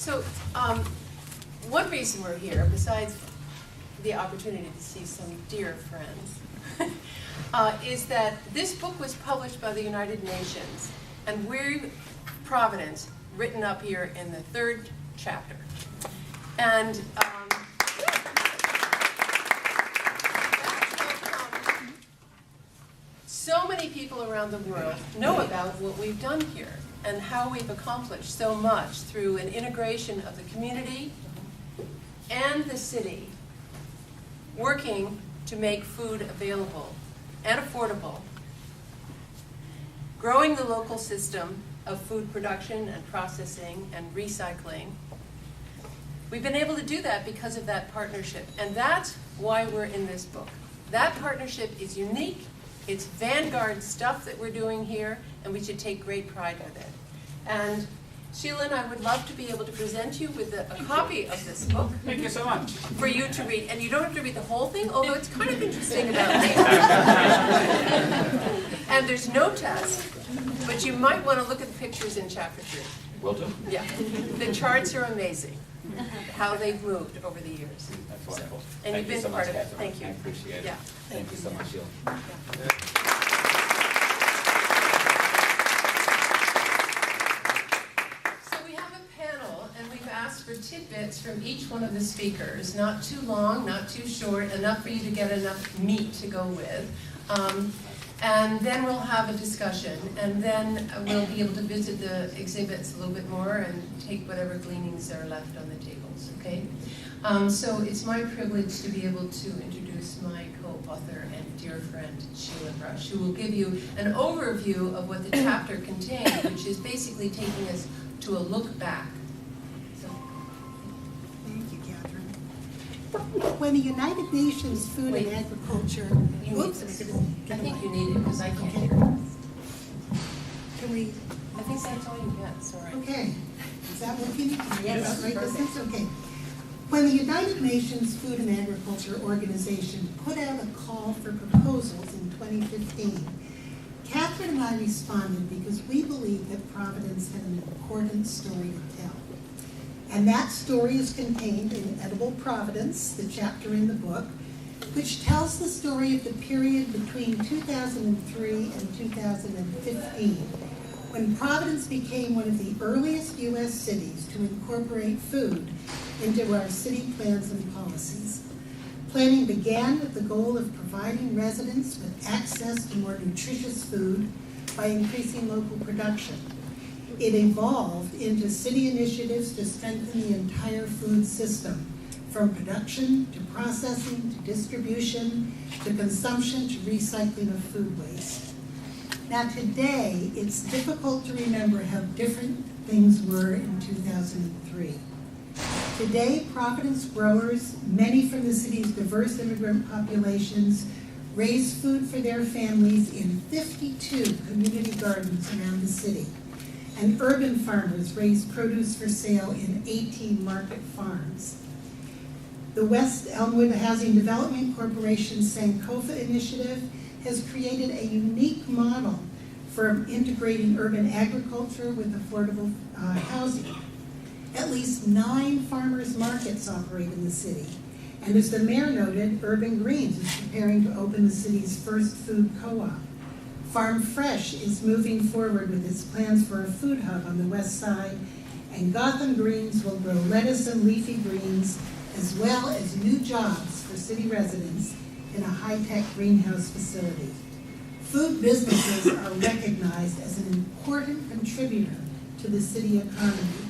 So, one reason we're here, besides the opportunity to see some dear friends, is that this book was published by the United Nations, and we're Providence, written up here in the 3rd chapter. And so many people around the world know about what we've done here and how we've accomplished so much through an integration of the community and the city working to make food available and affordable, growing the local system of food production and processing and recycling. We've been able to do that because of that partnership, and that's why we're in this book. That partnership is unique. It's vanguard stuff that we're doing here, and we should take great pride with it. And Sheila and I would love to be able to present you with a copy of this book. Thank you so much. For you to read. And you don't have to read the whole thing, although it's kind of interesting about me. And there's no test, but you might want to look at the pictures in chapter 3. Will do. Yeah. The charts are amazing, how they've moved over the years. That's wonderful. And you've been part of it. Thank you. I appreciate it. Yeah. Thank you so much, Sheila. For tidbits from each one of the speakers, not too long, not too short, enough for you to get enough meat to go with. And then we'll have a discussion, and then we'll be able to visit the exhibits a little bit more and take whatever gleanings are left on the tables, okay? So it's my privilege to be able to introduce my co-author and dear friend, Sheila Brush, who will give you an overview of what the chapter contains, which is basically taking us to a look back. When the United Nations Food and Agriculture... You need this. I think you need it because I can't hear. Can we... I think that's all you get, sorry. Okay. Is that working? Yes, right, perfect. okay. When the United Nations Food and Agriculture Organization put out a call for proposals in 2015, Catherine and I responded because we believed that Providence had an important story to tell. And that story is contained in Edible Providence, the chapter in the book, which tells the story of the period between 2003 and 2015, when Providence became one of the earliest U.S. cities to incorporate food into our city plans and policies. Planning began with the goal of providing residents with access to more nutritious food by increasing local production. It evolved into city initiatives to strengthen the entire food system, from production to processing to distribution to consumption to recycling of food waste. Now today, it's difficult to remember how different things were in 2003. Today, Providence growers, many from the city's diverse immigrant populations, raise food for their families in 52 community gardens around the city. And urban farmers raise produce for sale in 18 market farms. The West Elmwood Housing Development Corporation's Sankofa initiative has created a unique model for integrating urban agriculture with affordable housing. At least 9 farmers markets operate in the city. And as the mayor noted, Urban Greens is preparing to open the city's first food co-op. Farm Fresh is moving forward with its plans for a food hub on the west side, and Gotham Greens will grow lettuce and leafy greens, as well as new jobs for city residents in a high-tech greenhouse facility. Food businesses are recognized as an important contributor to the city economy.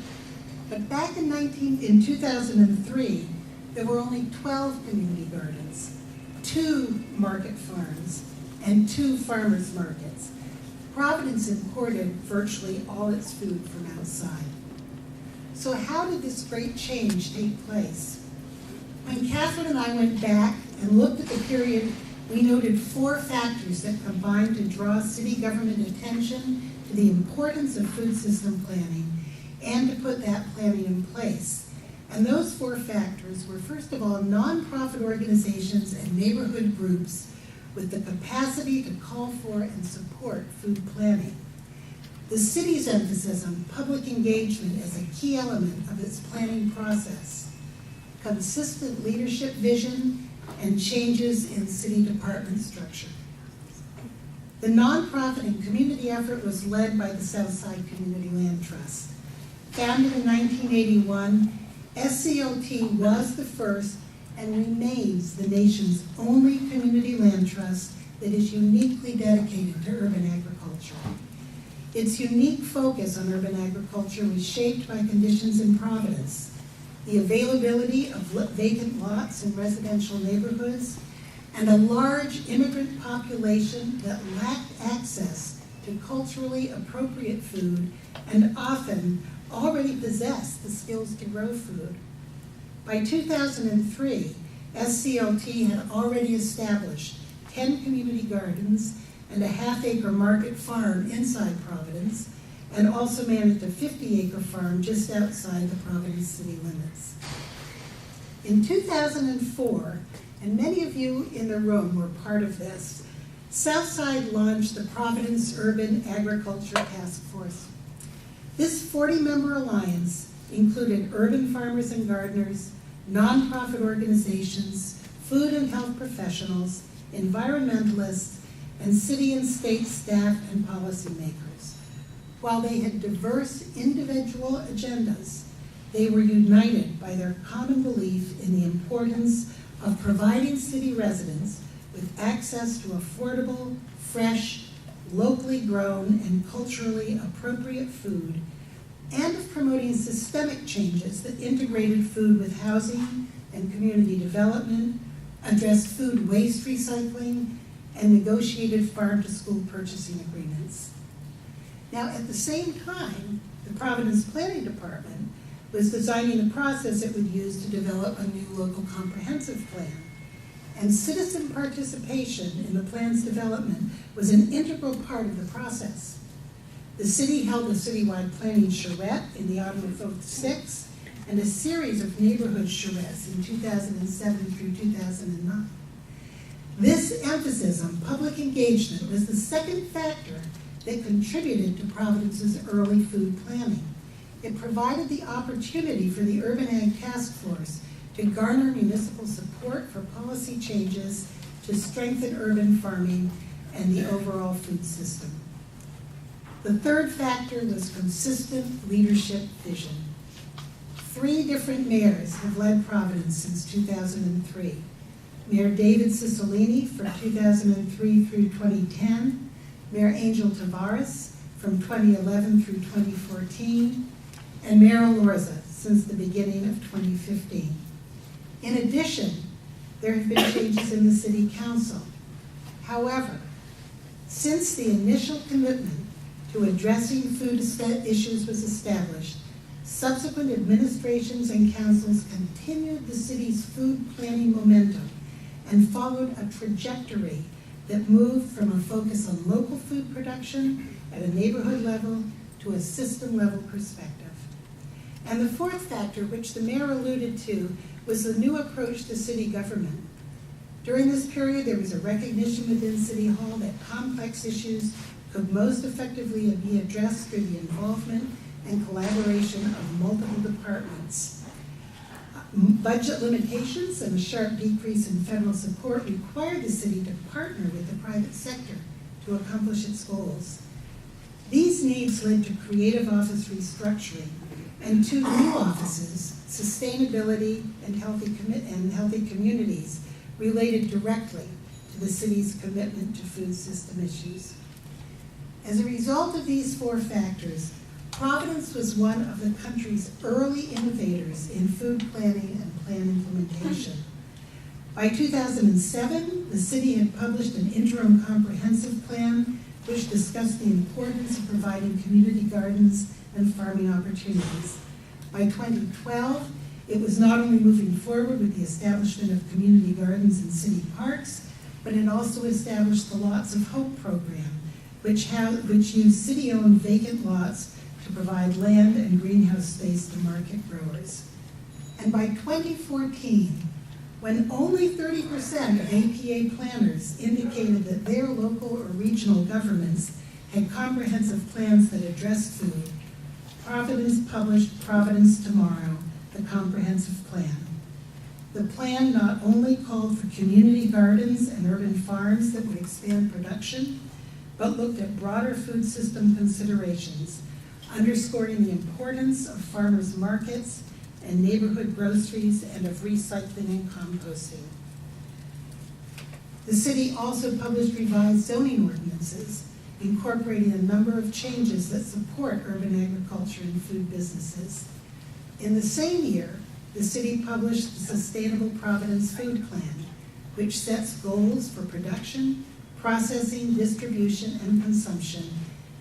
But back in 2003, there were only 12 community gardens, 2 market farms, and 2 farmers markets. Providence imported virtually all its food from outside. So how did this great change take place? When Catherine and I went back and looked at the period, we noted 4 factors that combined to draw city government attention to the importance of food system planning and to put that planning in place. And those 4 factors were, first of all, nonprofit organizations and neighborhood groups with the capacity to call for and support food planning. The city's emphasis on public engagement as a key element of its planning process, consistent leadership vision, and changes in city department structure. The nonprofit and community effort was led by the Southside Community Land Trust. Founded in 1981, SCLT was the first and remains the nation's only community land trust that is uniquely dedicated to urban agriculture. Its unique focus on urban agriculture was shaped by conditions in Providence, the availability of vacant lots in residential neighborhoods, and a large immigrant population that lacked access to culturally appropriate food and often already possessed the skills to grow food. By 2003, SCLT had already established 10 community gardens and a half-acre market farm inside Providence, and also managed a 50-acre farm just outside the Providence city limits. In 2004, and many of you in the room were part of this, Southside launched the Providence Urban Agriculture Task Force. This 40-member alliance included urban farmers and gardeners, nonprofit organizations, food and health professionals, environmentalists, and city and state staff and policymakers. While they had diverse individual agendas, they were united by their common belief in the importance of providing city residents with access to affordable, fresh, locally grown, and culturally appropriate food, and of promoting systemic changes that integrated food with housing and community development, addressed food waste recycling, and negotiated farm-to-school purchasing agreements. Now, at the same time, the Providence Planning Department was designing the process it would use to develop a new local comprehensive plan. And citizen participation in the plan's development was an integral part of the process. The city held a citywide planning charrette in the autumn of '06 and a series of neighborhood charrettes in 2007 through 2009. This emphasis on public engagement was the second factor that contributed to Providence's early food planning. It provided the opportunity for the Urban Ag Task Force to garner municipal support for policy changes to strengthen urban farming and the overall food system. The third factor was consistent leadership vision. 3 different mayors have led Providence since 2003. Mayor David Ciccolini from 2003 through 2010, Mayor Angel Tavares from 2011 through 2014, and Mayor Lorza since the beginning of 2015. In addition, there have been changes in the City Council. However, since the initial commitment to addressing food issues was established, subsequent administrations and councils continued the city's food planning momentum and followed a trajectory that moved from a focus on local food production at a neighborhood level to a system-level perspective. And the fourth factor, which the mayor alluded to, was the new approach to city government. During this period, there was a recognition within City Hall that complex issues could most effectively be addressed through the involvement and collaboration of multiple departments. Budget limitations and a sharp decrease in federal support required the city to partner with the private sector to accomplish its goals. These needs led to creative office restructuring and 2 new offices, sustainability and healthy communities, related directly to the city's commitment to food system issues. As a result of these 4 factors, Providence was one of the country's early innovators in food planning and plan implementation. By 2007, the city had published an interim comprehensive plan which discussed the importance of providing community gardens and farming opportunities. By 2012, it was not only moving forward with the establishment of community gardens in city parks, but it also established the Lots of Hope program, which used city-owned vacant lots to provide land and greenhouse space to market growers. And by 2014, when only 30% of APA planners indicated that their local or regional governments had comprehensive plans that addressed food, Providence published Providence Tomorrow, the comprehensive plan. The plan not only called for community gardens and urban farms that would expand production, but looked at broader food system considerations, underscoring the importance of farmers' markets and neighborhood groceries and of recycling and composting. The city also published revised zoning ordinances, incorporating a number of changes that support urban agriculture and food businesses. In the same year, the city published the Sustainable Providence Food Plan, which sets goals for production, processing, distribution, and consumption,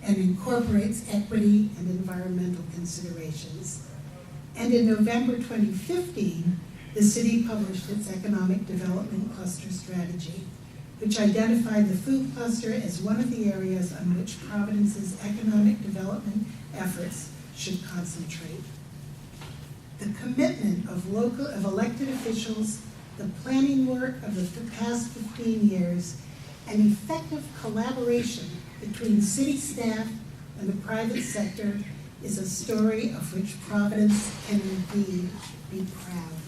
and incorporates equity and environmental considerations. And in November 2015, the city published its Economic Development Cluster Strategy, which identified the food cluster as one of the areas on which Providence's economic development efforts should concentrate. The commitment of elected officials, the planning work of the past 15 years, and effective collaboration between city staff and the private sector is a story of which Providence can indeed be proud.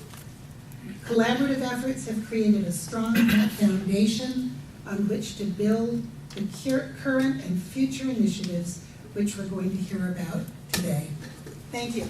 Collaborative efforts have created a strong foundation on which to build the current and future initiatives which we're going to hear about today. Thank you.